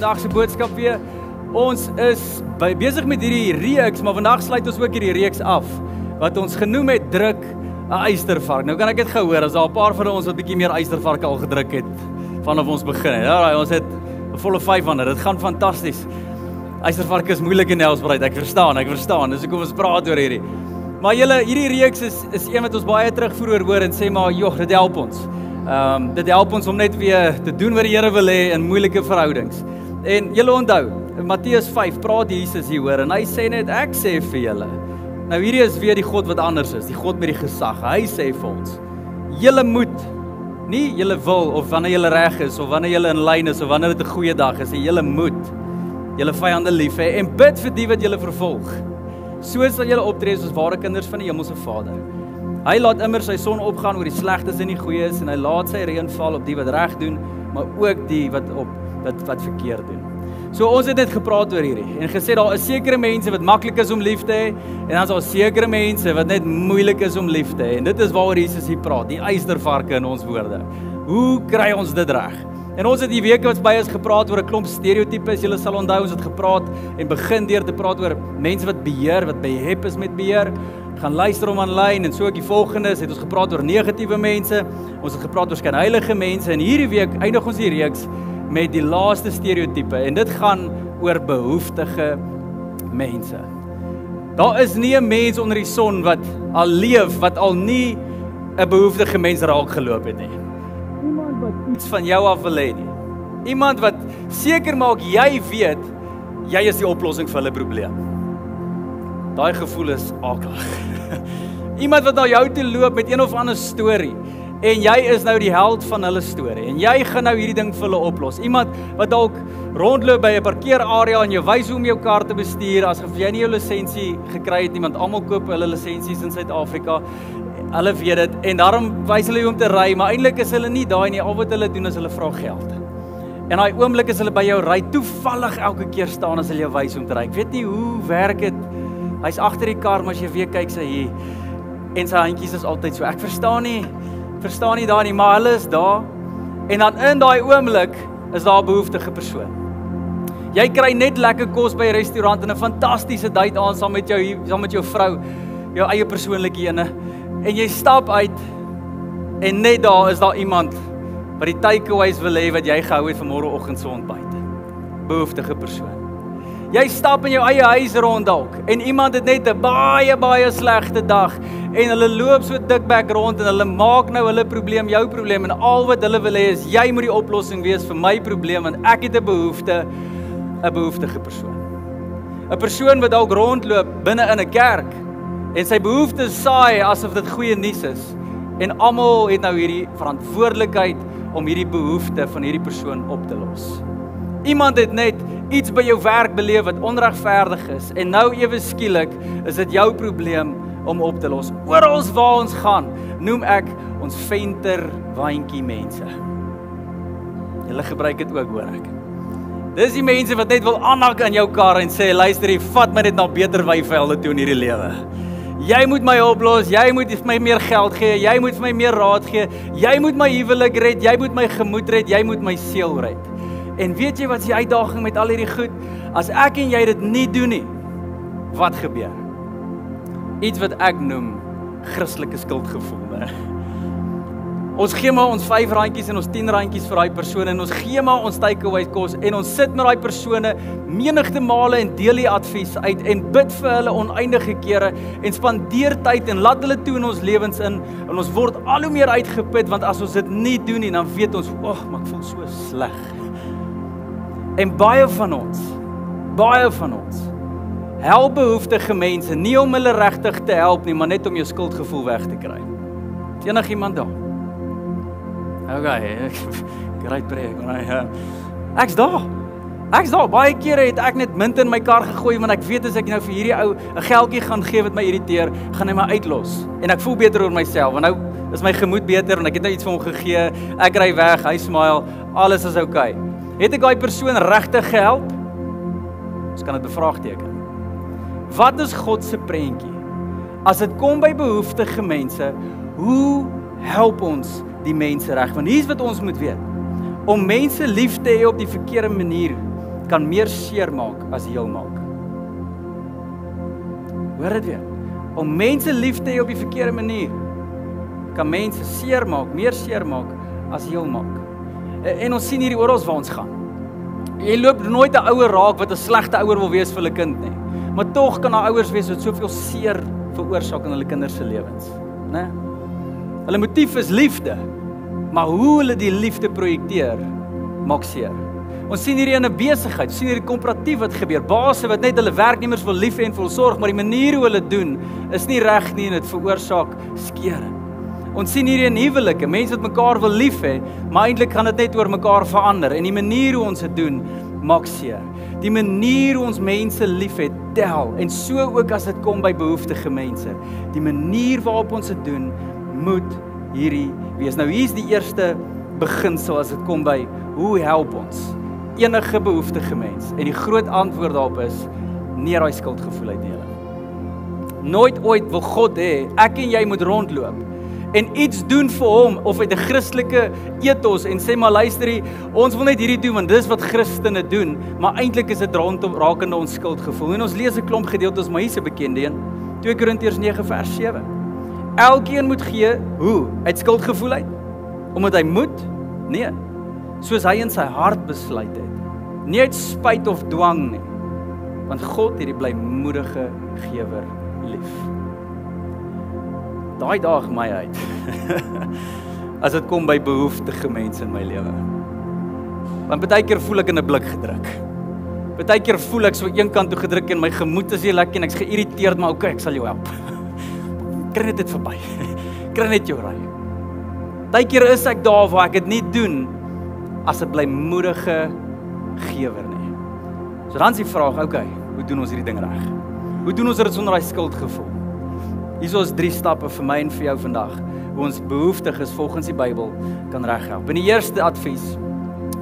vandag se boodskap weer. Ons is besig met hierdie reeks, maar vandag sluit ons ook hierdie reeks af wat ons genoem het druk 'n eystervark. Nou kan ek dit gehoor as daar 'n paar van ons wat bietjie meer eystervarke al gedruk het vanaf ons begin het. Ja, ons het 'n volle 5 van dit. Dit gaan fantasties. Eystervarke is moeilik in Nelspruit. Ek verstaan. Dis hoekom ons praat oor hierdie. Maar hierdie reeks is een wat ons baie terugvoer hoor en sê maar, "Joh, dit help ons." Dit help ons om net weer te doen wat die Here wil hê in moeilike verhoudings. En julle onthou, in Matteus 5 praat Jesus hier hoor en hy sê net, "Ek sê vir julle." Nou hierdie is weer die God wat anders is, die God met die gesag. Hy sê vir ons, "Julle moet, nie julle wil of wanneer julle reg is of wanneer julle in lyn is of wanneer dit 'n goeie dag is, julle moet julle vyande lief hê en bid vir die wat julle vervolg. So sal julle optree soos ware kinders van die hemelse Vader. Hy laat immer sy son opgaan oor die slegtes en die goeies en hy laat sy reën val op die wat reg doen, maar ook die wat verkeerd doen." So ons het net gepraat oor hierdie en gesê daar is sekere mense wat maklik is om lief te hê en dan is daar sekere mense wat net moeilik is om lief te hê. En dit is waaroor Jesus hier praat, die eystervarke in ons woorde. Hoe kry ons dit reg? En ons het die weke wat by is gepraat oor 'n klomp stereotypes. Julle sal onthou ons het gepraat en begin deur te praat oor mense wat beheer, wat behep is met beheer. Gaan luister om aanlyn en so ook die volgende het ons gepraat oor negatiewe mense. Ons het gepraat oor skynheilige mense en hierdie week eindig ons die reeks met die laaste stereotype en dit gaan oor behoeftige mense. Daar is nie 'n mens onder die son wat al leef wat al nie 'n behoeftige mens raak geloop het nie. Iemand wat iets van jou af wil hê nie. Iemand wat seker maak jy weet jy is die oplossing vir hulle probleem. Daai gevoel is akelig. Iemand wat na jou toe loop met een of ander storie en jy is nou die held van hulle storie en jy gaan nou hierdie ding vir hulle oplos. Iemand wat dalk rondloop by 'n parkeerarea en jou wys hoe om jou kar te bestuur asof jy nie jou lisensie gekry het nie, want almal koop hulle lisensies in Suid-Afrika. Hulle weet dit en daarom wys hulle jou om te ry, maar eintlik is hulle nie daai nie. Al wat hulle doen is hulle vra geld. En daai oomblik is hulle by jou ry toevallig elke keer staan as hulle jou wys om te ry. Ek weet nie hoe werk dit. Hy's agter die kar, maar as jy weer kyk sy hier en sy handjies is altyd so. Ek verstaan nie daar nie, maar hulle is daar. En dan in daai oomblik is daar 'n behoeftige persoon. Jy kry net lekker kos by 'n restaurant en 'n fantastiese date aan saam met jou vrou, jou eie persoonlike ene. En jy stap uit en net daar is daar iemand wat die takeaways wil hê wat jy gehou het vir môreoggend se ontbyt. Behoeftige persoon. Jy stap in jou eie huis rond dalk en iemand het net 'n baie slegte dag en hulle loop so dikbek rond en hulle maak nou hulle probleem jou probleem en al wat hulle wil hê is jy moet die oplossing wees vir my probleem want ek het 'n behoeftige persoon. 'n Persoon wat dalk rondloop binne in 'n kerk en sy behoeftes saai asof dit goeie nuus is en almal het nou hierdie verantwoordelikheid om hierdie behoefte van hierdie persoon op te los. Iemand het net iets by jou werk beleef wat onregverdig is en nou ewe skielik is dit jou probleem om op te los. Oral waar ons gaan, noem ek ons venterwyntjie mense. Julle gebruik dit ook, hoor ek. Dis die mense wat net wil aanhak aan jou kar en sê, luister, jy vat my net na beter weivelde toe in hierdie lewe. Jy moet my oplos, jy moet vir my meer geld gee, jy moet vir my meer raad gee, jy moet my huwelik red, jy moet my gemoed red, jy moet my siel red. En weet jy wat is die uitdaging met al hierdie goed? As ek en jy dit nie doen nie, wat gebeur? Iets wat ek noem Christelike skuldgevoel. Ons gee maar ons R5 en ons R10 vir daai persone en ons gee maar ons takeaway kos en ons sit met daai persone menigte male en deel die advies uit en bid vir hulle oneindige kere en spandeer tyd en laat hulle toe in ons lewens in en ons word al hoe meer uitgeput want as ons dit nie doen nie, dan weet ons, maar ek voel so sleg. En baie van ons help behoeftige mense nie om hulle regtig te help nie, maar net om jou skuldgevoel weg te kry. Het enigiemand daar? Okay, great preek. Ek's daar. Baie kere het ek net munt in my kar gegooi want ek weet as ek nou vir hierdie ou 'n geldjie gaan gee wat my irriteer, gaan hy my uitlos. En ek voel beter oor myself want nou is my gemoed beter en ek het nou iets vir hom gegee. Ek ry weg, hy smile, alles is okay. Het ek daai persoon regtig gehelp? Ons kan dit bevraagteken. Wat is God se prentjie? As dit kom by behoeftige mense, hoe help ons die mense reg? Want hier's wat ons moet weet. Om mense lief te hê op die verkeerde manier kan meer seer maak as heel maak. Hoor dit weer. Om mense lief te hê op die verkeerde manier, kan mense seer maak, meer seer maak as heel maak. En ons sien hierdie oral waar ons gaan. Jy loop nooit 'n ouer raak wat 'n slegte ouer wil wees vir hulle kind nie. Maar tog kan daar ouers wees wat soveel seer veroorsaak in hulle kinders se lewens, né? Hulle motief is liefde, maar hoe hulle die liefde projekteer, maak seer. Ons sien hierdie in 'n besigheid, ons sien hierdie komparatief wat gebeur. Baase wat net hulle werknemers wil lief hê en vir hulle sorg, maar die manier hoe hulle doen is nie reg nie en dit veroorsaak skere. Ons sien hierdie in huwelike, mense wat mekaar wil lief hê, maar eintlik gaan dit net oor mekaar verander en die manier hoe ons dit doen maak seer. Die manier hoe ons mense liefhet tel en so ook as dit kom by behoeftige mense. Die manier waarop ons dit doen moet hierdie wees. Nou hier is die eerste beginsel as dit kom by hoe help ons enige behoeftige mens. En die groot antwoord daarop is nie daai skuldgevoel uitdeel. Nooit ooit wil God hê ek en jy moet rondloop en iets doen vir hom of uit 'n Christelike ethos en sê maar luister, ons wil net hierdie doen want dis wat Christene doen, maar eintlik is dit rondom rakende ons skuldgevoel. En ons lees 'n klomp gedeeltes, maar hier is 'n bekende een. 2 Korintiërs 9 vers 7. Elkeen moet gee hoe? Uit skuldgevoel uit? Omdat hy moet? Nee. Soos hy in sy hart besluit het. Nie uit spyt of dwang nie. Want God het die blymoedige gewer lief. Daai daag my uit. As dit kom by behoeftige mense in my lewe. Want baie keer voel ek in 'n blik gedruk. Baie keer voel ek so een kant toe gedruk en my gemoed is nie lekker en ek's geïrriteerd, maar okay, ek sal jou help. Kry net dit verby. Kry net jou ry. Baie keer is ek daar waar ek dit nie doen as 'n blymoedige gewer nie. So dan is die vraag, okay, hoe doen ons hierdie ding reg? Hoe doen ons dit sonder daai skuldgevoel? Hier is 3 stappe vir my en vir jou vandag, hoe ons behoeftig is volgens die Bybel kan reghelp. En die eerste advies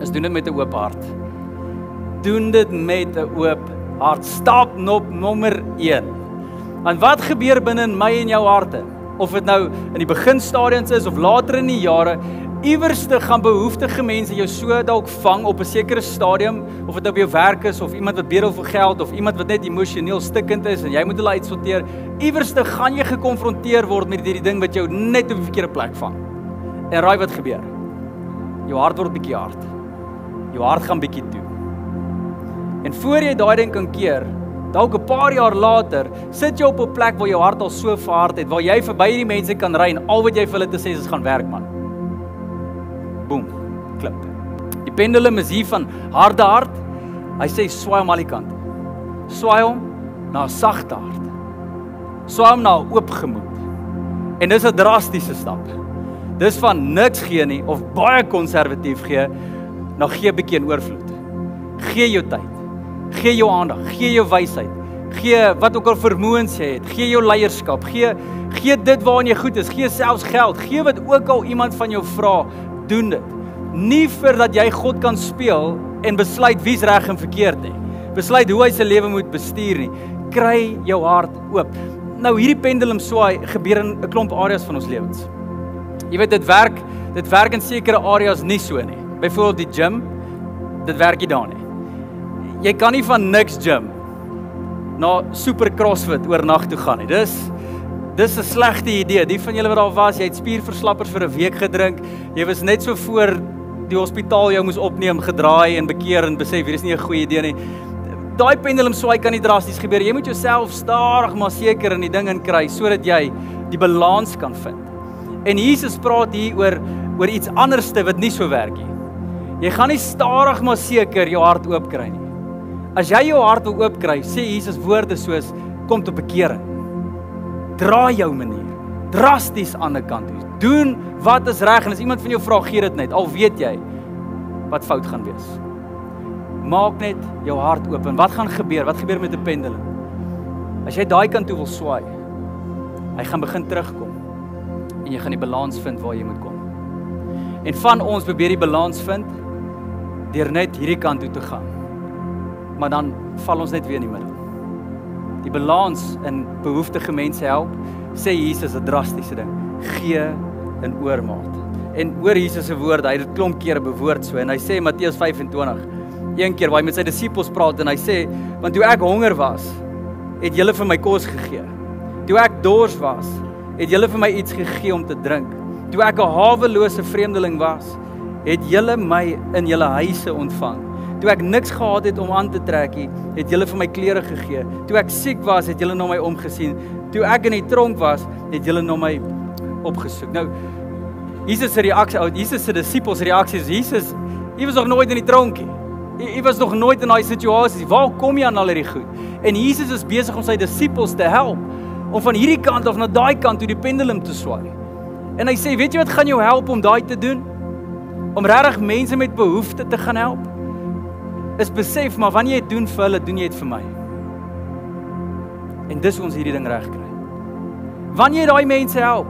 is doen dit met 'n oop hart. Doen dit met 'n oop hart. Stap nommer 1. Want wat gebeur binne in my en jou harte? Of dit nou in die beginstadiums is of later in die jare, iewerste gaan behoeftige mense jou so dalk vang op 'n sekere stadium, of dit op jou werk is of iemand wat bedel vir geld of iemand wat net emosioneel stikkend is en jy moet hulle uitsorteer. Iewerste gaan jy gekonfronteer word met hierdie ding wat jou net op die verkeerde plek vang. En raai wat gebeur? Jou hart word bietjie hard. Jou hart gaan bietjie toe. En voor jy daai ding kan keer, dalk 'n paar jaar later, sit jy op 'n plek waar jou hart al so verhard het, waar jy verby die mense kan ry en al wat jy vir hulle te sê is gaan werk man. Boom, klip. Die pendulum is hier van harde hart. Hy sê swaai hom aan die kant. Swaai hom na 'n sagte hart. Swaai hom na 'n oop gemoed. En dis 'n drastiese stap. Dis van niks gee nie of baie konservatief gee, na gee bietjie in oorvloed. Gee jou tyd. Gee jou aandag, gee jou wysheid. Gee wat ook al vermoëns jy het. Gee jou leierskap. Gee dit waarin jy goed is. Gee selfs geld. Gee wat ook al iemand van jou vra. Doen dit. Nie vir dat jy God kan speel en besluit wie's reg en verkeerd nie. Besluit hoe hy sy lewe moet bestuur nie. Kry jou hart oop. Nou hierdie pendulum swaai gebeur in 'n klomp areas van ons lewens. Jy weet dit werk in sekere areas nie so nie. Byvoorbeeld die gym, dit werk nie daar nie. Jy kan nie van niks gym na super CrossFit oornag toe gaan nie. Dis 'n slegte idee. Die van julle wat daar was, jy het spierverslappers vir 'n week gedrink. Jy was net so voor die hospitaal jou moes opneem, gedraai en bekeer en besef hier is nie 'n goeie idee nie. Daai pendulum swaai kan nie drasties gebeur. Jy moet jouself stadig maar seker in die ding in kry sodat jy die balans kan vind. En Jesus praat hier oor iets anderste wat nie so werk nie. Jy gaan nie stadig maar seker jou hart oop kry nie. As jy jou hart wil oop kry, sê Jesus woorde soos kom tot bekering. Draai jou manier, drasties aan 'n kant toe. Doen wat is reg en as iemand van jou vra, gee dit net, al weet jy wat fout gaan wees. Maak net jou hart oop en wat gaan gebeur? Wat gebeur met 'n pendulum? As jy daai kant toe wil swaai, hy gaan begin terugkom en jy gaan die balans vind waar jy moet kom. En van ons probeer die balans vind deur net hierdie kant toe te gaan. Maar dan val ons net weer in die middel. Die balans in behoeftige mense help, sê Jesus 'n drastiese ding. Gee in oormaat. En oor Jesus se woorde, hy het dit klomp kere bewoord so en hy sê Matteus 25, een keer waar hy met sy disippels praat en hy sê, want toe ek honger was, het julle vir my kos gegee. Toe ek dors was, het julle vir my iets gegee om te drink. Toe ek 'n hawelose vreemdeling was, het julle my in julle huise ontvang. Toe ek niks gehad het om aan te trek nie, het julle vir my klere gegee. Toe ek siek was, het julle na my omgesien. Toe ek in die tronk was, het julle na my opgesoek. Nou, Jesus se reaksie, Jesus se disippels se reaksie is, Jesus, jy was nog nooit in die tronkie. Jy was nog nooit in daai situasie. Waar kom jy aan al hierdie goed? En Jesus is besig om sy disippels te help, om van hierdie kant of na daai kant toe die pendulum te swaai. En hy sê, weet jy wat gaan jou help om daai te doen? Om regtig mense met behoeftes te gaan help? Is besef, maar wanneer jy dit doen vir hulle, doen jy dit vir my. En dis hoe ons hierdie ding reg kry. Wanneer jy daai mense help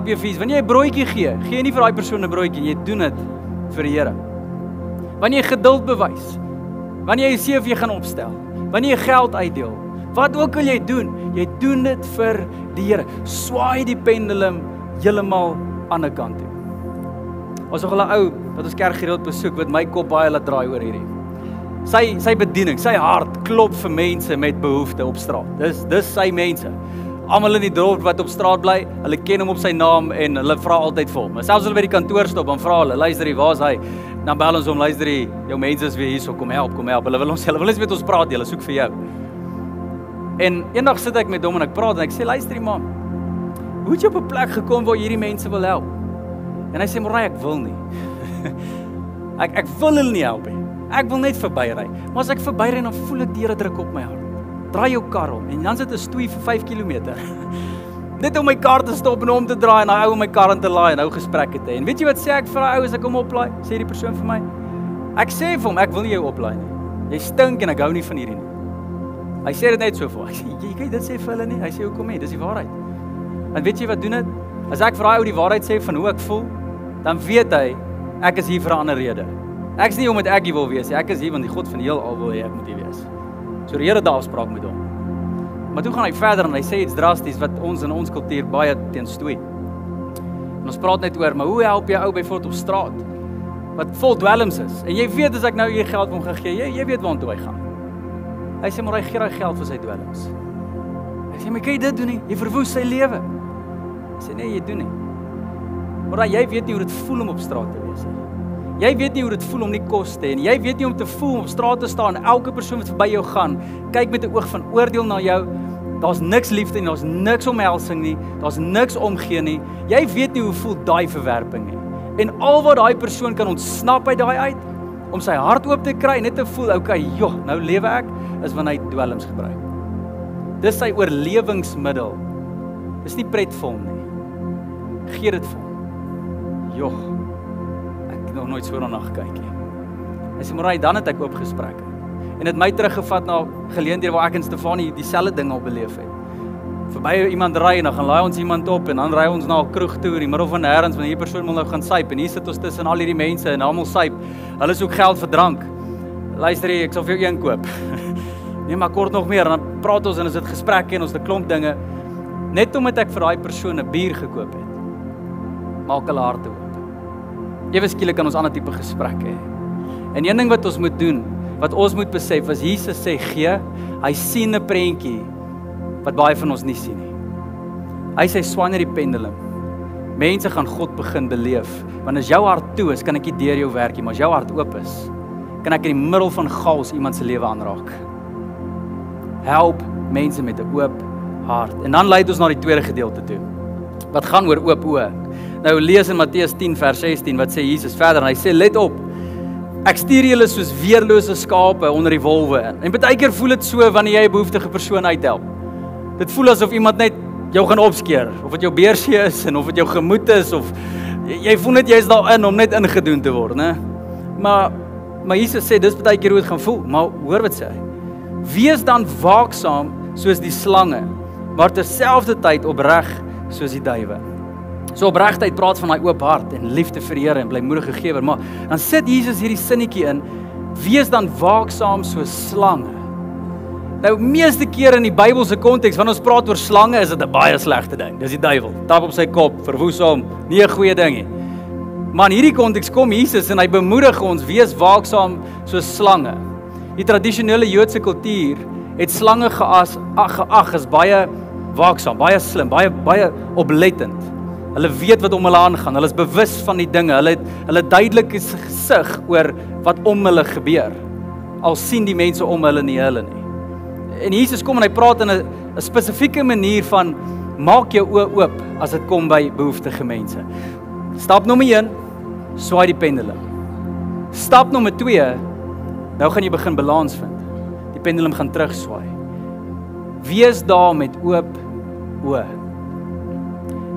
jy vir iets. Wanneer jy 'n broodjie gee jy nie vir daai persoon 'n broodjie, jy doen dit vir die Here. Wanneer jy geduld bewys, wanneer jy CV gaan opstel, wanneer jy geld uitdeel, wat ook al jy doen dit vir die Here. Swaai die pendulum heeltemal aan die kant toe. Ons nog 'n ou wat ons kerk gereeld besoek, wat my kop baie laat draai oor hierdie. Sy bediening, sy hart klop vir mense met behoeftes op straat. Dis sy mense. Almal in die dorp wat op straat bly, hulle ken hom op sy naam en hulle vra altyd vir hom. Selfs hulle by die kantoor stop, dan vra hulle, luister jy, waar's hy? Dan bel ons hom, luister jy, jou mense is weer hierso, kom help. Hulle wil eens met ons praat, hulle soek vir jou. En eendag sit ek met hom en ek praat en ek sê, luister jy man, hoe het jy op 'n plek gekom waar hierdie mense wil help? En hy sê, Morai, ek wil nie. ek wil hulle nie help nie. Ek wil net verbyry. Maar as ek verbyry, dan voel ek die Here druk op my hart. Draai jou kar om en dan sit 'n stoei vir 5 km. Net om my kar te stop en om te draai en hy ou om my kar in te laai en nou gesprekke te hê. En weet jy wat sê ek vir daai ou as ek hom oplaai? Sê die persoon vir my. Ek sê vir hom, ek wil nie jou oplaai nie. Jy stink en ek hou nie van hierdie nie. Hy sê dit net so vir. Ek sê, jy kan dit sê vir hulle nie. Hy sê, hoekom nie? Dis die waarheid. En weet jy wat doen dit? As ek vir daai ou die waarheid sê van hoe ek voel, dan weet hy, ek is hier vir 'n ander rede. Ek is nie omdat ek hier wil wees, ek is hier want die God van die heelal wil hê ek moet hier wees. So die Here het 'n afspraak met hom. Maar toe gaan hy verder en hy sê iets drasties wat ons in ons kultuur baie teenstoei. En ons praat net oor, maar hoe help jy ou byvoorbeeld op straat wat vol dwelms is? En jy weet as ek nou hier geld vir hom gegee, jy weet waartoe hy gaan. Hy sê maar hy gee daai geld vir sy dwelms. Hy sê, maar kan jy dit doen nie? Jy verwoes sy lewe. Hy sê nee, jy doen nie. Maar jy weet nie hoe dit voel om op straat te wees nie. Jy weet nie hoe dit voel om nie kos te hê nie. Jy weet nie om te voel om op straat te staan en elke persoon wat verby jou gaan, kyk met 'n oog van oordeel na jou. Daar's niks liefde nie, daar's niks omhelsing nie, daar's niks omgee nie. Jy weet nie hoe voel daai verwerping nie. En al wat daai persoon kan ontsnap uit daai uit, om sy hart oop te kry, net te voel, okay, joh, nou lewe ek, is wanneer hy dwelms gebruik. Dis sy oorlewingsmiddel. Dis nie pret vir hom nie. Gee dit vir hom. Joh, ek nog nooit so daarna gekyk nie. Hy sê, Morai, dan het ek oop gesprekke. En het my teruggevat na geleenthede waar ek en Stefanie dieselfde ding al beleef het. Verby iemand ry en dan gaan laai ons iemand op en dan ry ons na 'n kroeg toe in die middel van nêrens want hierdie persoon wil nou gaan syp en hier sit ons tussen al hierdie mense en almal syp. Hulle soek geld vir drank. Luister jy, ek sal vir jou een koop. Nee, maar kort nog meer, dan praat ons en ons het gesprekke en ons het 'n klomp dinge. Net omdat ek vir daai persoon 'n bier gekoop het, maak hulle harte oop. Ewe skielik kan ons ander tipe gesprekke hê. En een ding wat ons moet doen, wat ons moet besef, as Jesus sê gee, hy sien 'n prentjie wat baie van ons nie sien nie. Hy sê swaai net die pendulum. Mense gaan God begin beleef. Want as jou hart toe is, kan ek nie deur jou werk nie, maar as jou hart oop is, kan ek in die middel van chaos iemand se lewe aanraak. Help mense met 'n oop hart. En dan lei dit ons na die tweede gedeelte toe. Wat gaan oor oop oë. Nou lees in Matteus 10 vers 16 wat sê Jesus verder en hy sê let op. Ek stuur julle soos weerlose skape onder die wolwe in. En baie keer voel dit so wanneer jy 'n behoeftige persoon uithelp. Dit voel asof iemand net jou gaan opskeer, of dit jou beursie is en of dit jou gemoed is of jy voel net jy's daarin om net ingedoen te word, né? Maar Jesus sê dis baie keer hoe dit gaan voel. Maar hoor wat sê hy? Wees dan waaksaam soos die slange, maar terselfdertyd opreg soos die duwe. So opregtheid praat van daai oop hart en liefde vir die Here en blymoedige gewer, maar dan sit Jesus hierdie sinnetjie in, wees dan waaksaam soos slange. Nou meeste keer in die Bybelse konteks, wanneer ons praat oor slange, is dit 'n baie slegte ding. Dis die duiwel, tap op sy kop, verwoes hom, nie 'n goeie ding nie. Maar in hierdie konteks kom Jesus en hy bemoedig ons, wees waaksaam soos slange. Die tradisionele Joodse kultuur het slange geag as baie waaksaam, baie slim, baie oplettend. Hulle weet wat om hulle aangaan, hulle is bewus van die dinge, hulle duidelike gesig oor wat om hulle gebeur. Al sien die mense om hulle nie hulle nie. En Jesus kom en hy praat in 'n spesifieke manier van maak jou oë oop as dit kom by behoeftige mense. Stap nommer 1, swaai die pendulum. Stap nommer 2, nou gaan jy begin balans vind. Die pendulum gaan terugswaai. Wees daar met oop oë.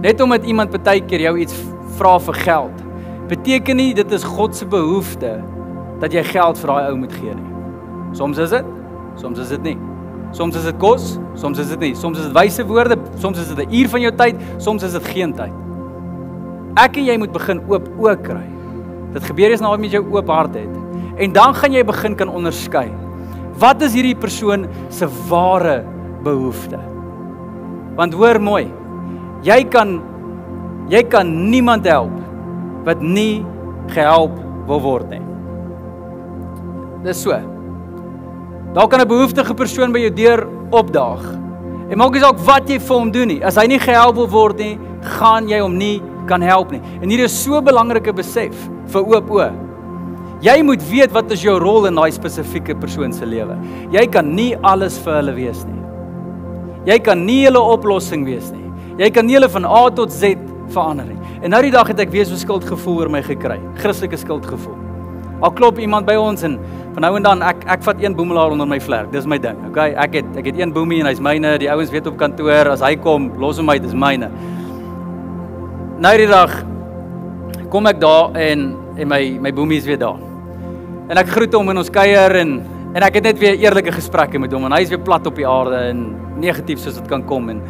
Net omdat iemand partykeer jou iets vra vir geld, beteken nie dit is God se behoefte dat jy geld vir daai ou moet gee nie. Soms is dit nie. Soms is dit kos, soms is dit nie. Soms is dit wyse woorde, soms is dit 'n uur van jou tyd, soms is dit geen tyd. Ek en jy moet begin oop oë kry. Dit gebeur eers nadat jy jou oop hart het. En dan gaan jy begin kan onderskei. Wat is hierdie persoon se ware behoefte? Want hoor mooi, jy kan niemand help wat nie gehelp wil word nie. Dis so. Daar kan 'n behoeftige persoon by jou deur opdaag. En maak nie saak wat jy vir hom doen nie. As hy nie gehelp wil word nie, gaan jy hom nie kan help nie. En hier is so 'n belangrike besef vir oop oë. Jy moet weet wat is jou rol in daai spesifieke persoon se lewe. Jy kan nie alles vir hulle wees nie. Jy kan nie hulle oplossing wees nie. Jy kan nie hulle van A tot Z verander nie. En nou die dag het ek weer so skuldgevoel oor my gekry. Christelike skuldgevoel. Al klop iemand by ons en van nou en dan ek vat een boemelaar onder my vlerk. Dis my ding. Okay? Ek het een boemie en hy's myne. Die ouens weet op kantoor as hy kom, los hom uit, dis myne. Nou die dag kom ek daar en my boemie is weer daar. En ek groet hom en ons kuier en ek het net weer eerlike gesprekke met hom en hy is weer plat op die aarde en negatief soos dit kan kom en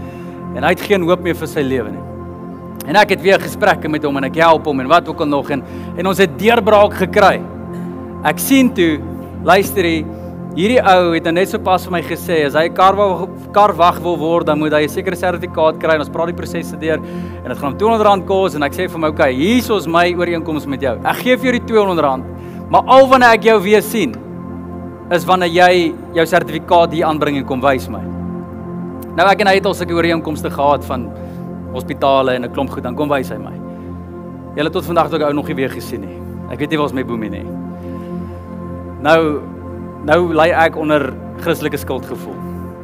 hy het geen hoop meer vir sy lewe nie. En ek het weer gesprekke met hom en ek help hom en wat ook al nog en ons het deurbraak gekry. Ek sien toe, luister hierdie ou het net so pas vir my gesê, as hy 'n karwag wil word, dan moet hy 'n sekere sertifikaat kry en ons praat die prosesse deur en dit gaan hom R200 kos en ek sê vir hom, okay, hier is my ooreenkoms met jou. Ek gee vir jou die R200, maar al wanneer ek jou weer sien, is wanneer jy jou sertifikaat hier aanbring en kom wys my. Nou ek en hy het al sulke ooreenkomste gehad van hospitale en 'n klomp goed, dan kom wys hy my. Julle tot vandag toe ek ou nog nie weer gesien nie. Ek weet nie waar ons my boemie nie. Nou lê ek onder Christelike skuldgevoel.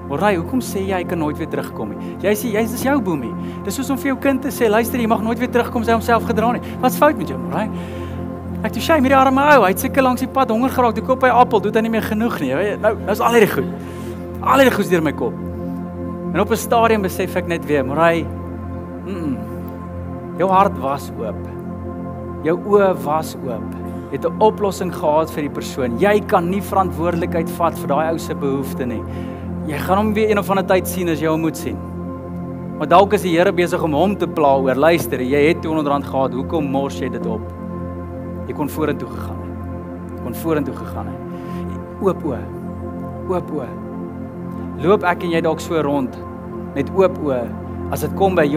Morai, hoekom sê jy kan nooit weer terugkom nie? Jy sê dis jou boemie. Dis soos om vir jou kind te sê, luister, jy mag nooit weer terugkom, sy homself gedra nie. Wat's fout met jou, Morai? Ek toe shame hierdie arme ou, hy het seker langs die pad honger geraak, toe koop hy appel, doet hy nie meer genoeg nie. Nou is al hierdie goed. Al hierdie goed deur my kop. En op 'n stadium besef ek net weer, Morai, jou hart was oop. Jou oë was oop. Jy het 'n oplossing gehad vir die persoon. Jy kan nie verantwoordelikheid vat vir daai ou se behoefte nie. Jy gaan hom weer een of ander tyd sien as jy hom moet sien. Maar dalk is die Here besig om hom te pla oor, luister, jy het R200 gehad, hoekom mors jy dit op? Jy kon vorentoe gegaan het. Oop oë. Oop oë. Loop ek en jy dalk so rond met oop oë as dit kom by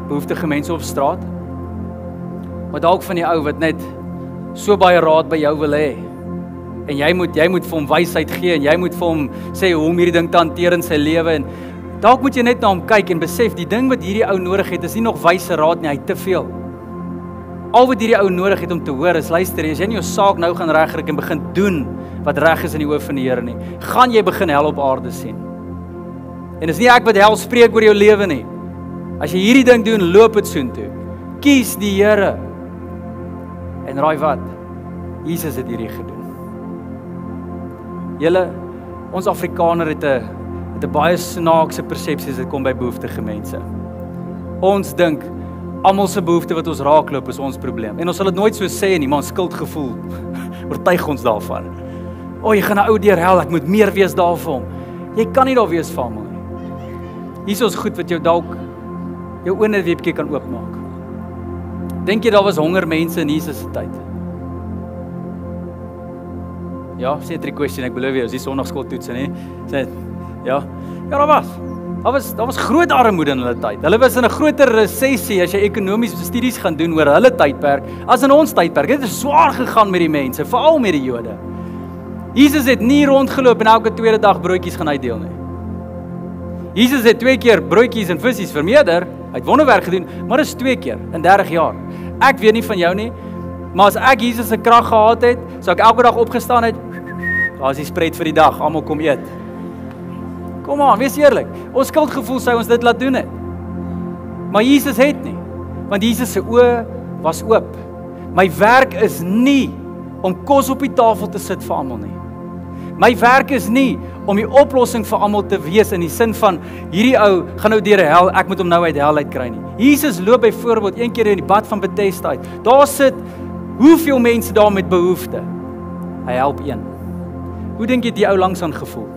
behoeftige mense op straat? Maar dalk van die ou wat net so baie raad by jou wil hê. En jy moet vir hom wysheid gee en jy moet vir hom sê hoe om hierdie ding te hanteer in sy lewe en dalk moet jy net na hom kyk en besef die ding wat hierdie ou nodig het is nie nog wyse raad nie, hy het te veel. Al wat hierdie ou nodig het om te hoor is, luister, as jy nie jou saak nou gaan regkry en begin doen wat reg is in die oë van die Here nie, gaan jy begin hel op aarde sien. En dis nie ek wat hel spreek oor jou lewe nie. As jy hierdie ding doen, loop dit soontoe. Kies die Here. En raai wat? Jesus het hierdie gedoen. Julle, ons Afrikaner het 'n baie snaakse persepsie as dit kom by behoeftige mense. Ons dink almal se behoefte wat ons raakloop is ons probleem. En ons sal dit nooit so sê nie, maar ons skuldgevoel oortuig ons daarvan. Jy gaan 'n ou deur hel, ek moet meer wees daar vir hom. Jy kan nie daar wees vir hom nie. Hier is goed wat jou dalk jou oë net weer 'n bietjie kan oopmaak. Dink jy daar was honger mense in Jesus se tyd? Ja, sê 'n trick question, ek beloof jou, is die sonnaarskooltoetse nie. Sê ja, daar was. Daar was groot armoede in hulle tyd. Hulle was in 'n groter resessie as jy ekonomiese studies gaan doen oor hulle tydperk as in ons tydperk. Dit het swaar gegaan met die mense, veral met die Jode. Jesus het nie rondgeloop en elke tweede dag broodjies gaan uitdeel nie. Jesus het 2 keer broodjies en visse vermeerder, hy het wonderwerk gedoen, maar dis 2 keer in 30 jaar. Ek weet nie van jou nie, maar as ek Jesus se krag gehad het, sou ek elke dag opgestaan het, daar is die spread vir die dag, almal kom eet. Kom aan, wees eerlik. Ons skuldgevoel sou ons dit laat doen het. Maar Jesus het nie, want Jesus se oë was oop. My werk is nie om kos op die tafel te sit vir almal nie. My werk is nie om die oplossing vir almal te wees in die sin van hierdie ou gaan nou deur die hel, ek moet hom nou uit die hel uitkry nie. Jesus loop byvoorbeeld een keer in die bad van Bethesda uit. Daar sit hoeveel mense daar met behoefte. Hy help een. Hoe dink jy die ou langs aan gevoel?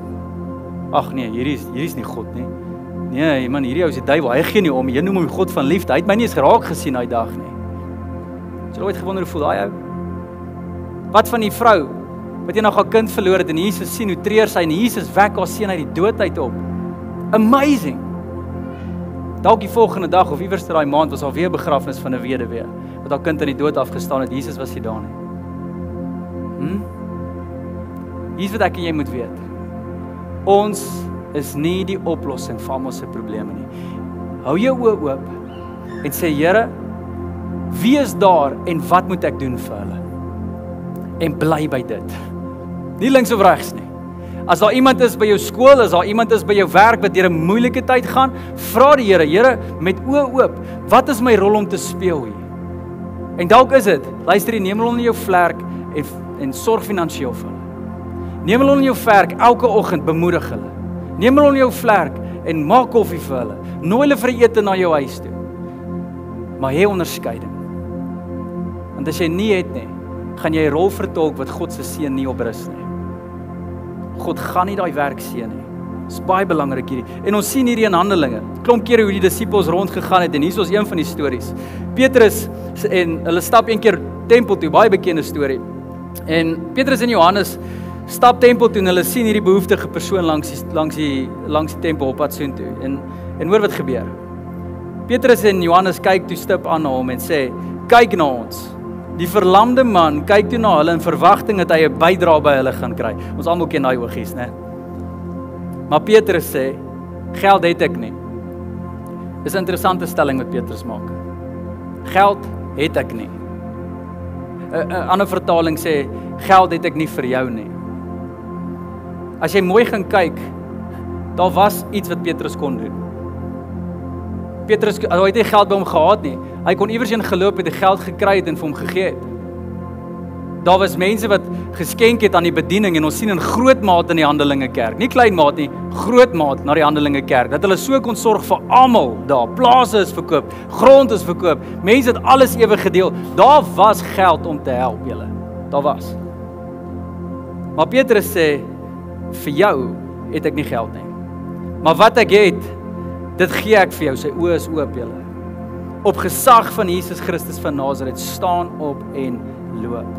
Ag nee, hierdie is nie God nie. Nee, man, hierdie ou is die duiwel. Hy gee nie om. Jy noem hom God van liefde. Hy het my nie eens geraak gesien daai dag nie. Het jy ooit gewonder hoe voel daai ou? Wat van die vrou wat jy nog haar kind verloor het en Jesus sien hoe treur sy en Jesus wek haar seun uit die dood uit op? Amazing. Dalk die volgende dag of iewers daai maand was al weer 'n begrafnis van 'n weduwee wat haar kind in die dood afgestaan het. Jesus was nie daar nie. Hier's wat ek en jy moet weet. Ons is nie die oplossing vir almal se probleme nie. Hou jou oë oop en sê, Here, wie is daar en wat moet ek doen vir hulle? En bly by dit. Nie links of regs nie. As daar iemand is by jou skool, as daar iemand is by jou werk wat deur 'n moeilike tyd gaan, vra die Here, Here, met oë oop, wat is my rol om te speel hier? En dalk is dit, luister jy, neem hulle in jou vlerk en sorg finansiëel vir hulle. Neem hulle in jou vlerk elke oggend, bemoedig hulle. Neem hulle in jou vlerk en maak koffie vir hulle. Nooi hulle vir ete na jou huis toe. Maar hê onderskeiding. Want as jy nie het nie, gaan jy 'n rol vertolk wat God se seën nie oprus nie. God gaan nie daai werk seën nie. Dis baie belangrik hierdie. En ons sien hierdie in Handelinge. Klomp kere hoe die disippels rondgegaan het en hier is een van die stories. Petrus en hulle stap een keer tempel toe, baie bekende storie. En Petrus en Johannes stap tempel toe en hulle sien hierdie behoeftige persoon langs die tempel op pad soontoe. En hoor wat gebeur. Petrus en Johannes kyk toe stip aan na hom en sê, kyk na ons. Die verlamde man kyk toe na hulle in verwagting dat hy 'n bydrae by hulle gaan kry. Ons almal ken daai oogies, né? Maar Petrus sê, geld het ek nie. Dis 'n interessante stelling wat Petrus maak. Geld het ek nie. 'n ander vertaling sê, geld het ek nie vir jou nie. As jy mooi gaan kyk, daar was iets wat Petrus kon doen. Petrus het nie geld by hom gehad nie. Hy kon iewers heen geloop het, die geld gekry het en vir hom gegee het. Daar was mense wat geskenk het aan die bediening en ons sien in groot mate in die Handelinge kerk. Nie klein maat nie, groot maat na die Handelinge kerk. Dat hulle so kon sorg vir almal daar. Plase is verkoop, grond is verkoop. Mense het alles ewe gedeel. Daar was geld om te help julle. Daar was. Maar Petrus sê, vir jou het ek nie geld nie. Maar wat ek het, dit gee ek vir jou. Sy oë is oop julle. Op gesag van Jesus Christus van Nasaret, staan op en loop.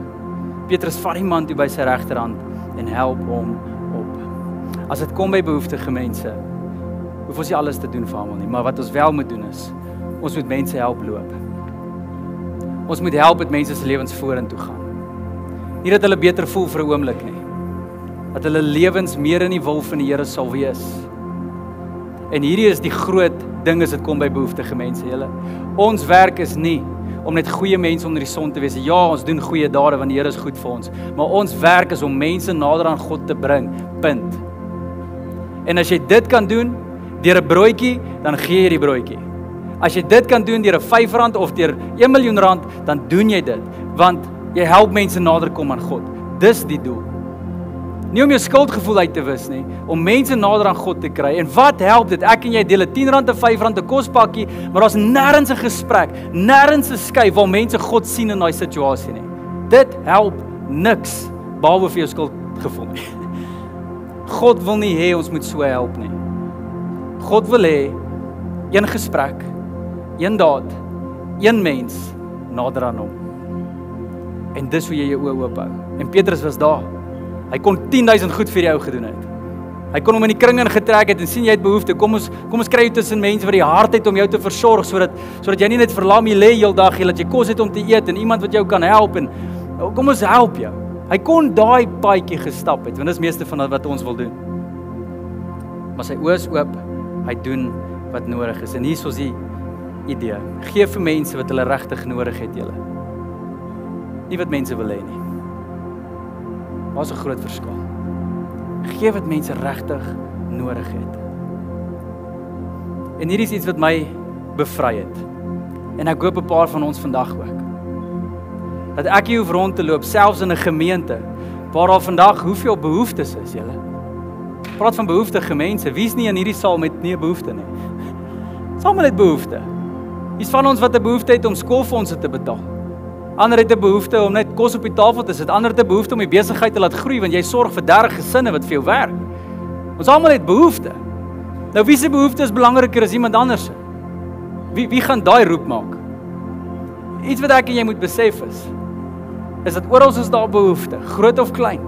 Petrus vat die man toe by sy regterhand en help hom op. As dit kom by behoeftige mense, hoef ons nie alles te doen vir almal nie, maar wat ons wel moet doen is, ons moet mense help loop. Ons moet help met mense se lewens vorentoe gaan. Nie dat hulle beter voel vir 'n oomblik nie, dat hulle lewens meer in die wil van die Here sal wees. En hierdie is die groot ding as dit kom by behoeftige mense, julle. Ons werk is nie om net goeie mense onder die son te wees. Ja, ons doen goeie dade want die Here is goed vir ons, maar ons werk is om mense nader aan God te bring. Punt. En as jy dit kan doen deur 'n broodjie, dan gee jy die broodjie. As jy dit kan doen deur 'n R5 of deur R1 miljoen, dan doen jy dit, want jy help mense nader kom aan God. Dis die doel. Nie om jou skuldgevoel uit te wis nie, om mense nader aan God te kry. En wat help dit? Ek en jy deel 'n R10, 'n R5 'n kospakkie, maar daar's nêrens 'n gesprek, nêrens 'n skuif waar mense God sien in daai situasie nie. Dit help niks behalwe vir jou skuldgevoel nie. God wil nie hê ons moet so help nie. God wil hê een gesprek, een daad, een mens nader aan hom. En dis hoe jy jou oë oop hou. En Petrus was daar. Hy kon 10,000 goed vir jou gedoen het. Hy kon hom in die kring ingetrek het en sien jy het behoefte. Kom ons kry jou tussen mense wat die hart het om jou te versorg sodat jy nie net verlam jy lê heeldag nie, dat jy kos het om te eet en iemand wat jou kan help en kom ons help jou. Hy kon daai paadjie gestap het, want dis meeste van wat ons wil doen. Maar sy oë is oop, hy doen wat nodig is. En hier is die idee. Gee vir mense wat hulle regtig nodig het, julle. Nie wat mense wil hê nie. Daar's 'n groot verskil. Gee wat mense regtig nodig het. En hierdie is iets wat my bevry het. En ek hoop 'n paar van ons vandag ook. Dat ek hier hoef rond te loop, selfs in 'n gemeente, waar daar vandag hoeveel behoeftes is, julle. Praat van behoeftige mense. Wie is nie in hierdie saal met nie 'n behoefte nie? Almal het behoefte. Hier's van ons wat 'n behoefte het om skoolfondse te betaal. Ander het 'n behoefte om net kos op die tafel te sit. Ander het 'n behoefte om die besigheid te laat groei, want jy sorg vir 30 gesinne wat vir jou werk. Ons almal het behoefte. Nou wie se behoefte is belangriker as iemand anders se? Wie gaan daai roep maak? Iets wat ek en jy moet besef is dat oral is daar behoefte, groot of klein.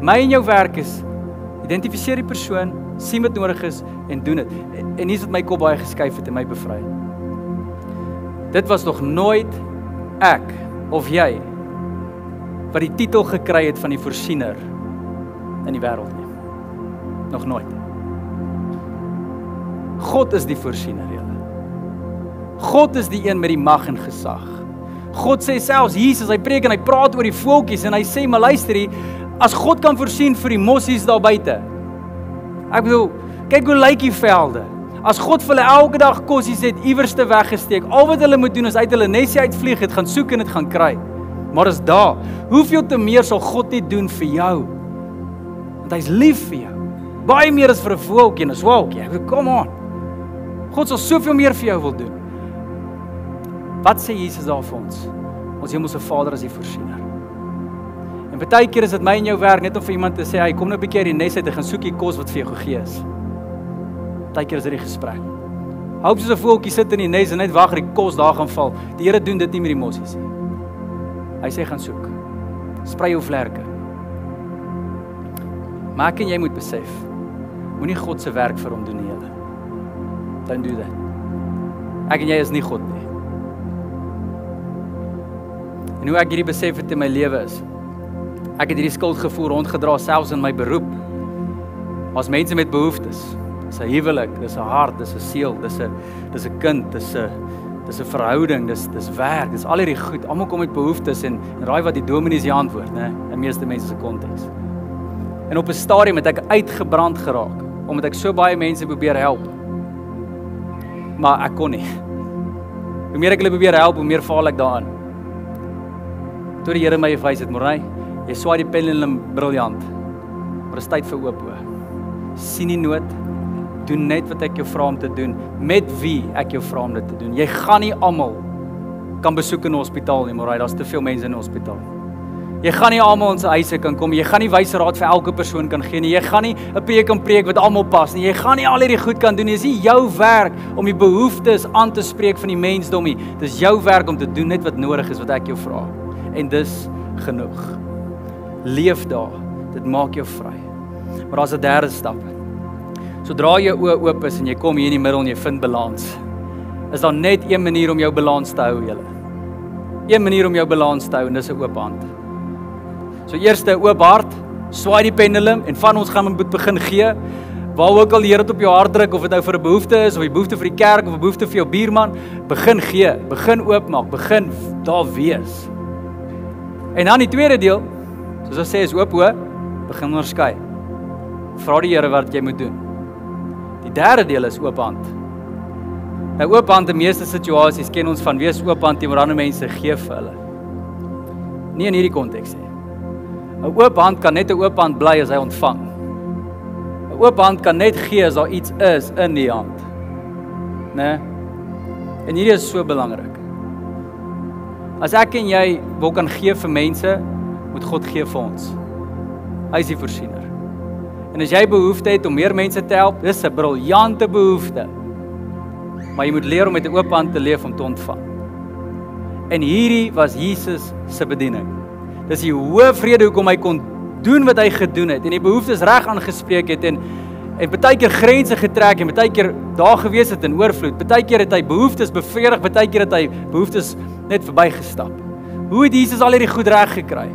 My en jou werk is identifiseer die persoon, sien wat nodig is en doen dit. En hier is wat my kop baie geskuif het en my bevry. Dit was nog nooit ek of jy wat die titel gekry het van die voorsiener in die wêreld nie. Nog nooit. God is die voorsiener, julle. God is die een met die mag en gesag. God sê selfs, Jesus, hy preek en hy praat oor die voeltjies en hy sê, maar luister hier, as God kan voorsien vir die mossies daar buite. Ek bedoel, kyk hoe lyk die velde. As God vir hulle elke dag kossies het iewers te weggesteek, al wat hulle moet doen is uit hulle nesie uitvlieg, het gaan soek en het gaan kry. Maar is daar, hoeveel te meer sal God nie doen vir jou? Want hy's lief vir jou. Baie meer as vir 'n voeltjie en 'n swalkie. Ek bedoel, come on. God sal soveel meer vir jou wil doen. Wat sê Jesus daar vir ons? Ons hemelse Vader is die voorsiener. En baie keer is dit my en jou werk net om vir iemand te sê, hey, kom nou 'n bietjie uit die nes uit en gaan soek die kos wat vir jou gegee is. Baie keer is dit die gesprek. Hoop soos 'n voeltjie sit in die nes en net wag dat die kos daar gaan val. Die Here doen dit nie met die mossies nie. Hy sê gaan soek. Sprei jou vlerke. Maar ek en jy moet besef, moenie God se werk vir hom doen nie, julle. Don't do that. Ek en jy is nie God nie. En hoe ek hierdie besef het in my lewe is, ek het hierdie skuldgevoel rondgedra selfs in my beroep. As mense met behoeftes, dis 'n huwelik, dis 'n hart, dis 'n siel, dis 'n kind, dis 'n verhouding, dis werk, dis al hierdie goed. Almal kom met behoeftes en raai wat die dominee se antwoord, né? In meeste mense se konteks. En op 'n stadium het ek uitgebrand geraak omdat ek so baie mense probeer help. Maar ek kon nie. Hoe meer ek hulle probeer help, hoe meer val ek daarin. Toe die Here my wys het, Morney, jy swaai die pendulum briljant. Maar dit is tyd vir oop oë. Sien die nood, doen net wat ek jou vra om te doen, met wie ek jou vra om dit te doen. Jy gaan nie almal kan besoek in 'n hospitaal nie, Morney, daar's te veel mense in 'n hospitaal. Jy gaan nie almal in sy huise kan kom, jy gaan nie wyse raad vir elke persoon kan gee nie, jy gaan nie 'n preek kan preek wat almal pas nie, jy gaan nie al hierdie goed kan doen nie, dis nie jou werk om die behoeftes aan te spreek van die mensdom nie, dis jou werk om te doen net wat nodig is wat ek jou vra, en dis genoeg. Leef daar, dit maak jou vry. Maar daar's 'n derde stap. Sodra jou oë oop is en jy kom hier in die middel en jy vind balans, is daar net een manier om jou balans te hou, julle. Een manier om jou balans te hou en dis 'n oop hand. So eerste oop hart, swaai die pendulum en van ons gaan moet begin gee. Waar ook al die Here dit op jou hart druk, of dit nou vir 'n behoefte is, of 'n behoefte vir die kerk, of 'n behoefte vir jou buurman, begin gee, begin oopmaak, begin daar wees. En dan die tweede deel, soos ons sê, is oop oë, begin onderskei. Vra die Here wat jy moet doen. Die derde deel is oop hand. Nou oop hand in meeste situasies ken ons van wees oop hand teenoor ander mense, gee vir hulle. Nie in hierdie konteks nie. 'n Oop hand kan net 'n oop hand bly as hy ontvang. 'n Oop hand kan net gee as daar iets is in die hand. Né? En hierdie is so belangrik. As ek en jy wil kan gee vir mense, moet God gee vir ons. Hy is die voorsiener. En as jy behoefte het om meer mense te help, dis 'n briljante behoefte. Maar jy moet leer om met 'n oop hand te leef om te ontvang. En hierdie was Jesus se bediening. Dis die hoë vrede hoekom hy kon doen wat hy gedoen het, en die behoeftes reg aangespreek het, en baie keer grense getrek, en baie keer daar gewees het in oorvloed, baie keer het hy behoeftes bevredig, baie keer het hy behoeftes net verbygestap. Hoe het Jesus al hierdie goed reg gekry?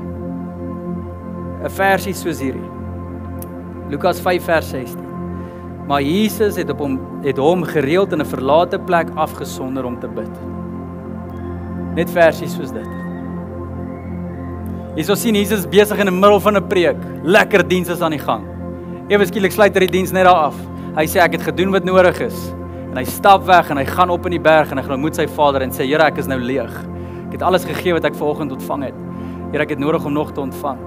'n versie soos hierdie. Lukas 5 vers 16. Maar Jesus het hom gereeld in 'n verlate plek afgesonder om te bid. Net versies soos dit. Jy sal sien Jesus besig in die middel van 'n preek. Lekker diens is aan die gang. Ewe skielik sluit hy die diens net daar af. Hy sê ek het gedoen wat nodig is. En hy stap weg en hy gaan op in die berg en hy ontmoet sy Vader en sê, Here, ek is nou leeg. Ek het alles gegee wat ek vanoggend ontvang het. Here, ek het nodig om nog te ontvang.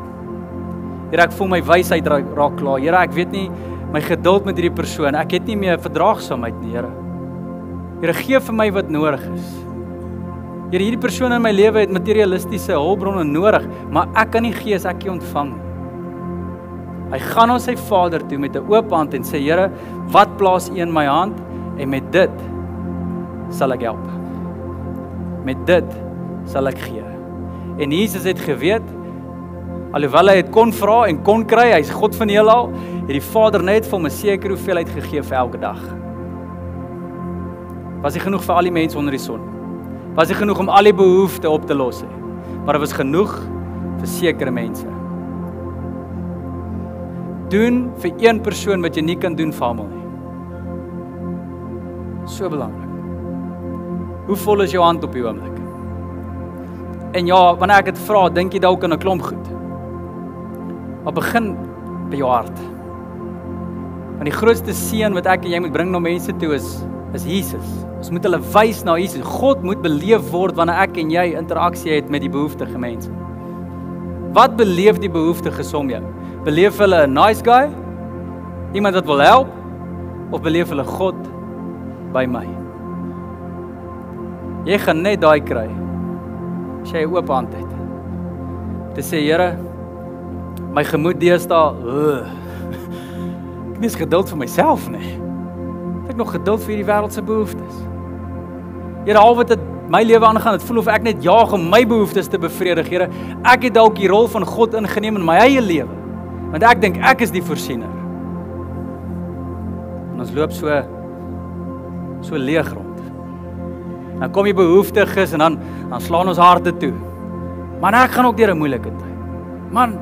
Here, ek voel my wysheid raak klaar. Here, ek weet nie my geduld met hierdie persoon. Ek het nie meer verdraagsaamheid nie, Here. Here, gee vir my wat nodig is. Here, hierdie persoon in my lewe het materialistiese hulpbronne nodig, maar ek kan nie gee as ek nie ontvang nie. Hy gaan na sy Vader toe met 'n oop hand en sê, Here, wat plaas U in my hand? En met dit sal ek help. Met dit sal ek gee. En Jesus het geweet, alhoewel hy het kon vra en kon kry, hy's God van die heelal, het die Vader net vir hom 'n sekere hoeveelheid gegee vir elke dag. Was nie genoeg vir al die mense onder die son. Was nie genoeg om al die behoeftes op te los nie. Maar dit was genoeg vir sekere mense. Doen vir een persoon wat jy nie kan doen vir almal nie. So belangrik. Hoe vol is jou hand op die oomblik? En ja, wanneer ek dit vra, dink jy dalk aan 'n klomp goed. Maar begin by jou hart. Want die grootste seën wat ek en jy moet bring na mense toe is Jesus. Ons moet hulle wys na Jesus. God moet beleef word wanneer ek en jy interaksie het met die behoeftige mense. Wat beleef die behoeftiges om jou? Beleef hulle 'n nice guy? Iemand wat wil help? Of beleef hulle God by my? Jy gaan net daai kry as jy 'n oop hand het. Te sê, Here, my gemoed deesdae, ek het nie geduld vir myself nie. Ek nog geduld vir hierdie wêreld se behoeftes. Here, al wat dit my lewe aangaan, dit voel of ek net jaag om my behoeftes te bevredig, Here. Ek het dalk die rol van God ingeneem in my eie lewe, want ek dink ek is die voorsiener. En ons loop so leeg rond. Dan kom die behoeftiges en dan slaan ons harte toe. Man, ek gaan ook deur 'n moeilike tyd. Man,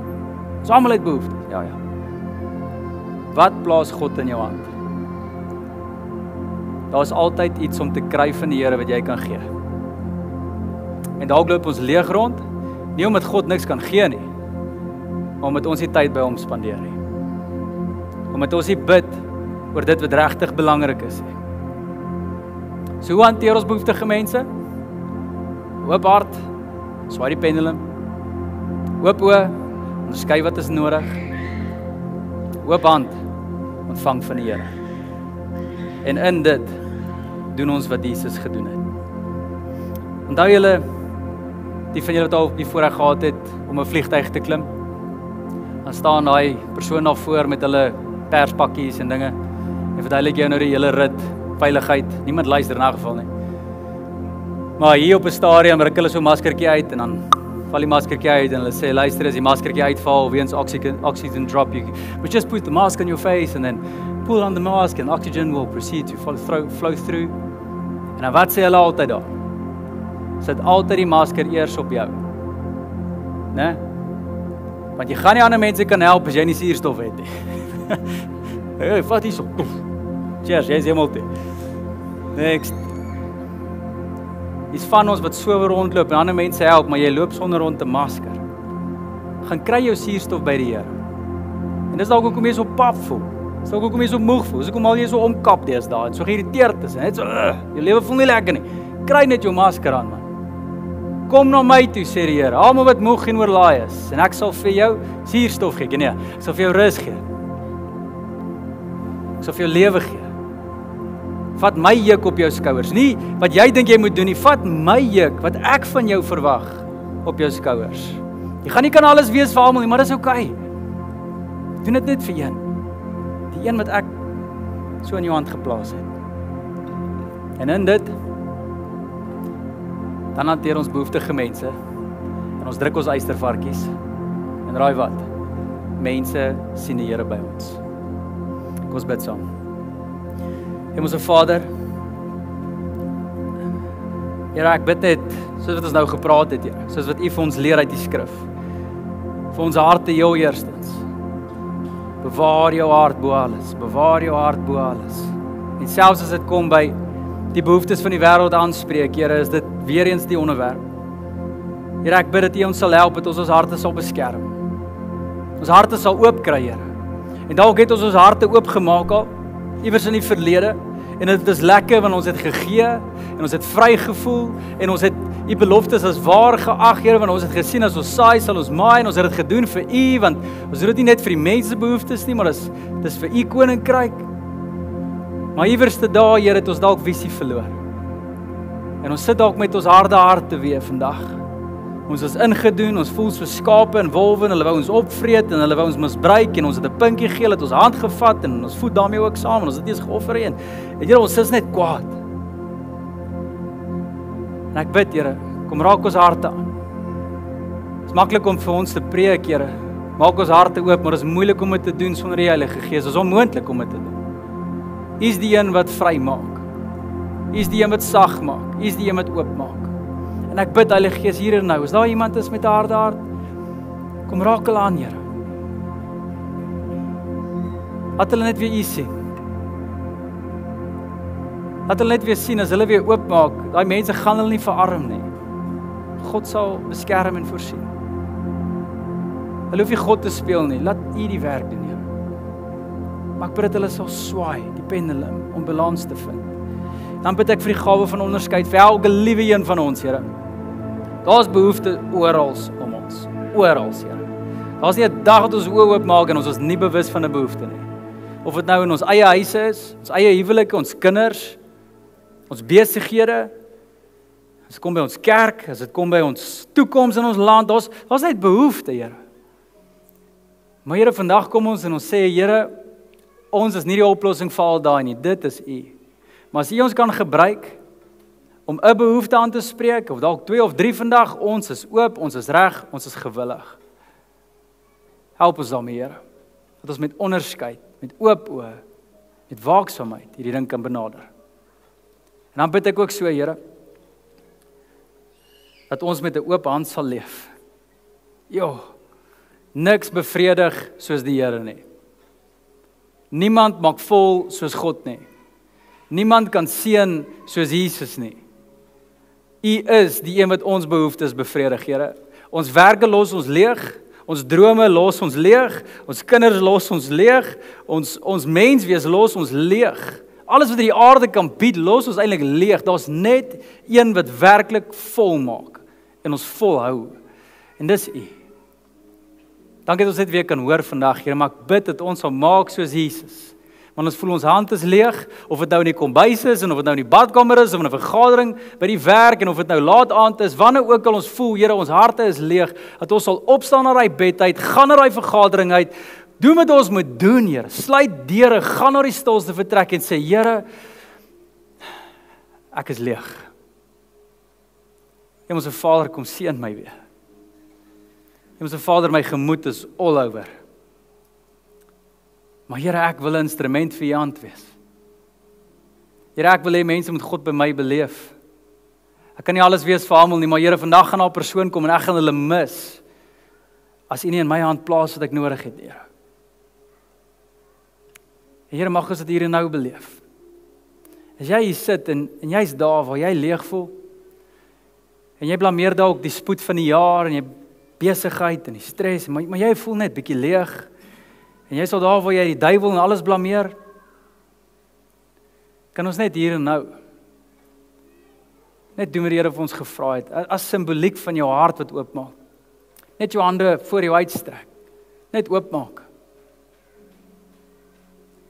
ons almal het behoeftes. Ja. Wat plaas God in jou hand? Daar is altyd iets om te kry van die Here wat jy kan gee. En dalk loop ons leeg rond, nie omdat God niks kan gee nie, maar omdat ons nie tyd by hom spandeer nie. Omdat ons nie bid oor dit wat regtig belangrik is nie. So hoe hanteer ons behoeftige mense? Oop hart, swaai die pendulum. Oop oë, onderskei wat is nodig. Oop hand, ontvang van die Here. En in dit doen ons wat Jesus gedoen het. Onthou julle, die van julle wat al die voorreg gehad het om 'n vliegtuig te klim, dan staan daai persoon daar voor met hulle perspakkies en dinge, en verduidelik jou nou die hele rit, veiligheid, niemand luister in 'n geval nie. Maar hier op 'n stadium ruk hulle so 'n maskertjie uit, en dan val die maskertjie uit, en hulle sê, luister, as die maskertjie uitval, weens oxygen drop, but just put the mask on your face, and then pull on the mask, and oxygen will proceed to flow through. En dan wat sê hulle altyd daar? Sit altyd die masker eers op jou. Né? Want jy gaan nie ander mense kan help as jy nie suurstof het nie. Hey, vat hierso. Cheers, jy is helemaal te. Next. Dis van ons wat so rondloop en ander mense help, maar jy loop sonder rond 'n masker. Gaan kry jou suurstof by die Here. En dis dalk hoekom jy so pap voel. Dis dalk hoekom jy so moeg voel. Dis hoekom al jy so omkap deesdae en so geïrriteerd is en net so jou lewe voel nie lekker nie. Kry net jou masker aan, man. Kom na my toe, sê die Here. Almal wat moeg en oorlaai is, en ek sal vir jou suurstof gee. Nee, ek sal vir jou rus gee. Ek sal vir jou lewe gee. Vat my juk op jou skouers. Nie wat jy dink jy moet doen nie. Vat my juk wat ek van jou verwag op jou skouers. Jy gaan nie kan alles wees vir almal nie, maar dis oukei. Doen dit net vir een. Die een wat ek so in jou hand geplaas het. En in dit dan hanteer ons behoeftige mense en ons druk ons eystervarkies en raai wat? mense sien die Here by ons. Kom ons bid saam. Hemelse Vader, Here, ek bid net, soos wat ons nou gepraat het, Here, soos wat U vir ons leer uit die skrif, vir ons harte heel eerstens. Bewaar jou hart bo alles, bewaar jou hart bo alles. En selfs as dit kom by die behoeftes van die wêreld aanspreek, Here, is dit weer eens die onderwerp. Here, ek bid dat U ons sal help, dat ons harte sal beskerm. Ons harte sal oop kry, Here. En dalk het ons harte oopgemaak al, iewers in die verlede, en dit is lekker, want ons het gegee, en ons het vry gevoel, en ons het U beloftes as waar geag, Here, want ons het gesien, as ons saai, sal ons maai, en ons het dit gedoen vir U, want ons doen dit nie net vir die mense behoeftes nie, maar dis vir U koninkryk. Maar iewers te daar, Here, het ons dalk visie verloor. En ons sit dalk met ons harde harte weer vandag. Ons is ingedoen, ons voel so skape en wolwe, en hulle wou ons opvreet, en hulle wou ons misbruik, en ons het 'n pinkie geel, het ons hand gevat, en ons voet daarmee ook saam, en ons het nie eens geoffer een. En Here, ons is net kwaad. En ek bid, Here, kom raak ons harte aan. Het is maklik om vir ons te preek, Here. Maak ons harte oop, maar het is moeilik om dit te doen sonder die Heilige Gees. Het is onmoontlik om dit te doen. U is die een wat vry maak. U is die een wat sag maak. U is die een wat oop maak. En ek bid, Heilige Gees, hier en nou, as daar iemand is met 'n harde hart, kom raak hulle aan, Here. Laat hulle net weer U sien. Laat hulle net weer sien, as hulle weer oopmaak, daai mense gaan hulle nie verarm nie. God sal beskerm en voorsien. Hulle hoef nie God te speel nie, laat U die werk doen, Here. Maar ek bid dat hulle sal swaai, die pendulum, om balans te vind. Dan bid ek vir die gawe van onderskeid, vir elke liewe een van ons, Here. Daar's behoefte orals om ons, orals, Here. Daar's nie 'n dag dat ons oë oopmaak en ons is nie bewus van 'n behoefte nie. Of dit nou in ons eie huise is, ons eie huwelike, ons kinders, ons besighede, as dit kom by ons kerk, as dit kom by ons toekoms in ons land, daar's net behoefte, Here. Maar Here, vandag kom ons en ons sê, Here, ons is nie die oplossing vir al daai nie, dit is U. Maar as U ons kan gebruik om 'n behoefte aan te spreek, of dalk 2 of 3 vandag, ons is oop, ons is reg, ons is gewillig. Help ons daarmee, Here, dat ons met onderskeid, met oop oë, met waaksaamheid hierdie ding kan benader. En dan bid ek ook so, Here, dat ons met 'n oop hand sal leef. Niks bevredig soos die Here nie. Niemand maak vol soos God nie. Niemand kan seën soos Jesus nie. U is die een wat ons behoeftes bevredig, Here. Ons werke los ons leeg, ons drome los ons leeg, ons kinders los ons leeg, ons menswees los ons leeg. Alles wat die aarde kan bied, los ons eintlik leeg. Daar's net een wat werklik vol maak en ons volhou. En dis U. Dankie dat ons dit weer kan hoor vandag, Here, maar ek bid dat ons sal maak soos Jesus. Want ons voel ons hand is leeg, of dit nou in die kombuis is, en of dit nou in die badkamer is, of in 'n vergadering by die werk, en of dit nou laat aand is, wanneer ook al ons voel, Here, ons harte is leeg, dat ons sal opstaan na daai bed uit, gaan na daai vergadering uit, doen wat ons moet doen, Here, sluit deure, gaan na die stilste vertrek en sê, Here, ek is leeg. Hemelse Vader, kom seën my weer. Hemelse Vader, my gemoed is all over. Maar Here, ek wil 'n instrument vir U hand wees. Here, ek wil hê mense moet God by my beleef. Ek kan nie alles wees vir almal nie, maar Here, vandag gaan daar 'n persoon kom en ek gaan hulle mis, as U nie in my hand plaas wat ek nodig het, Here. Here, mag ons dit hier en nou beleef. As jy hier sit en jy's daar waar jy leeg voel, en jy blameer dalk die spoed van die jaar, en jy besigheid en die stres, maar jy voel net bietjie leeg, en jy sal daar waar jy die duiwel en alles blameer, kan ons net hier en nou net doen wat die Here vir ons gevra het, as simboliek van jou hart wat oopmaak. Net jou hande voor jou uitstrek, net oopmaak.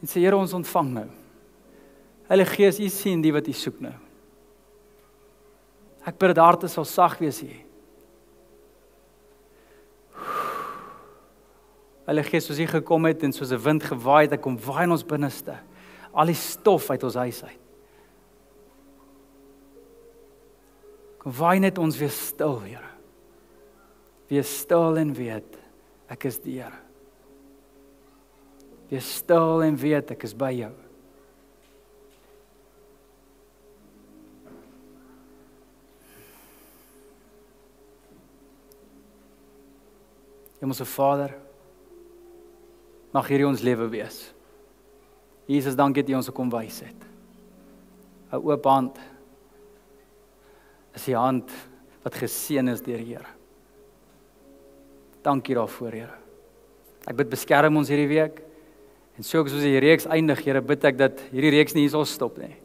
En sê, Here, ons ontvang nou. Heilige Gees, U sien die wat U soek nou. Ek bid dat harte sal sag wees hier. Heilige Gees, soos U gekom het en soos 'n wind gewaai het, ek kom waai in ons binneste, al die stof uit ons huis uit. Kom waai net ons weer stil, Here. Wees stil en weet, ek is die Here. Wees stil en weet ek is by jou. Hemelse Vader, mag hierdie ons lewe wees. Jesus, dankie dat U ons kom wys het. 'n Oop hand is die hand wat geseën is deur die Here. Dankie daarvoor, Here. Ek bid beskerm ons hierdie week, en soos die reeks eindig, Here, bid ek dat hierdie reeks nie hier sal stop nie.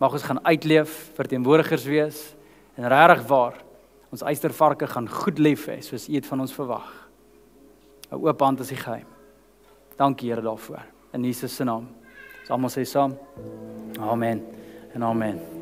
Mag ons gaan uitleef, verteenwoordigers wees, en regtig waar, ons eystervarke gaan goed lief hê, soos U het van ons verwag. 'n Oop hand is die geheim. Dankie, Here, daarvoor. In Jesus se naam. Ons almal sê saam. Amen en amen.